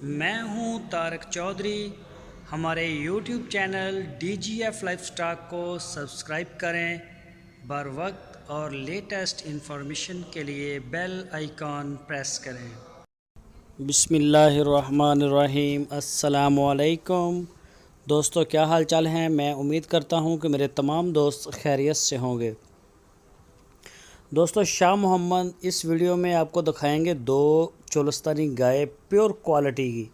मैं हूं तारक चौधरी। हमारे YouTube चैनल DGF लाइफस्टाइल को सब्सक्राइब करें। बर वक्त और लेटेस्ट इंफॉर्मेशन के लिए बेल आइकॉन प्रेस करें। बिस्मिल्लाहिर्रहमानिर्रहीम। अस्सलामुअलैकुम दोस्तों, क्या हाल चाल हैं। मैं उम्मीद करता हूं कि मेरे तमाम दोस्त खैरियत से होंगे। दोस्तों, शाह मोहम्मद इस वीडियो में आपको दिखाएंगे दो चोलस्तानी गाय प्योर क्वालिटी की।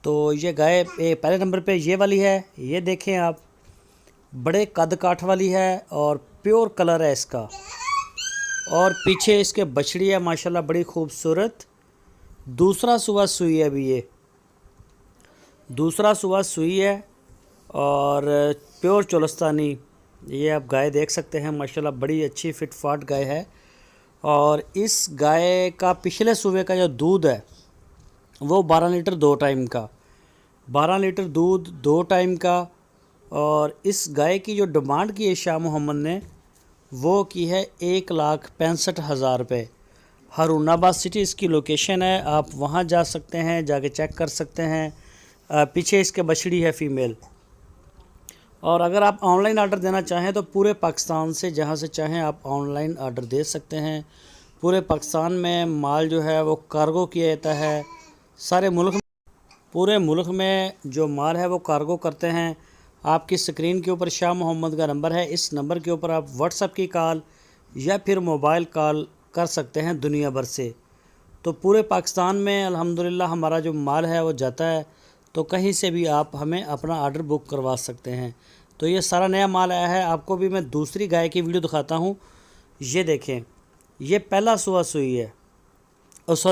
तो ये गाय पहले नंबर पे ये वाली है, ये देखें आप, बड़े कद काठ वाली है और प्योर कलर है इसका। और पीछे इसके बछड़ी है माशाल्लाह बड़ी खूबसूरत। दूसरा सुबह सुई है, अभी ये दूसरा सुबह सुई है और प्योर चोलस्तानी ये आप गाय देख सकते हैं माशाल्लाह बड़ी अच्छी फिट फाट गाय है। और इस गाय का पिछले सुबह का जो दूध है वो 12 लीटर 2 टाइम का, 12 लीटर दूध 2 टाइम का। और इस गाय की जो डिमांड की है शाह मोहम्मद ने वो की है 1,65,000 रुपये। हरूनाबाद सिटी इसकी लोकेशन है, आप वहाँ जा सकते हैं, जाके चेक कर सकते हैं। पीछे इसके बछड़ी है फीमेल। और अगर आप ऑनलाइन ऑर्डर देना चाहें तो पूरे पाकिस्तान से जहां से चाहें आप ऑनलाइन ऑर्डर दे सकते हैं। पूरे पाकिस्तान में माल जो है वो कार्गो किया जाता है। पूरे मुल्क में जो माल है वो कार्गो करते हैं। आपकी स्क्रीन के ऊपर शाह मोहम्मद का नंबर है, इस नंबर के ऊपर आप व्हाट्सएप की कॉल या फिर मोबाइल कॉल कर सकते हैं दुनिया भर से। तो पूरे पाकिस्तान में अल्हम्दुलिल्लाह हमारा जो माल है वो जाता है, तो कहीं से भी आप हमें अपना ऑर्डर बुक करवा सकते हैं। तो ये सारा नया माल आया है। आपको भी मैं दूसरी गाय की वीडियो दिखाता हूँ। ये देखें, ये पहला सुबह सुई है,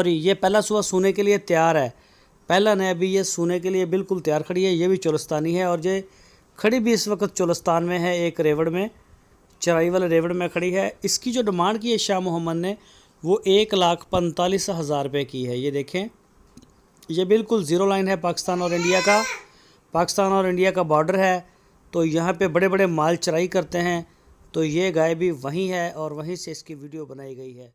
ये पहला सुबह सूने के लिए तैयार है। पहला ने अभी ये सूने के लिए बिल्कुल तैयार खड़ी है। ये भी चोलस्तानी है और ये खड़ी भी इस वक्त चोलस्तान में है, एक रेवड़ में, चराई वाले रेवड़ में खड़ी है। इसकी जो डिमांड की है शाह मोहम्मद ने वो 1,45,000 रुपये की है। ये देखें, ये बिल्कुल ज़ीरो लाइन है पाकिस्तान और इंडिया का, पाकिस्तान और इंडिया का बॉर्डर है। तो यहाँ पे बड़े बड़े माल चराई करते हैं। तो ये गाय भी वहीं है और वहीं से इसकी वीडियो बनाई गई है।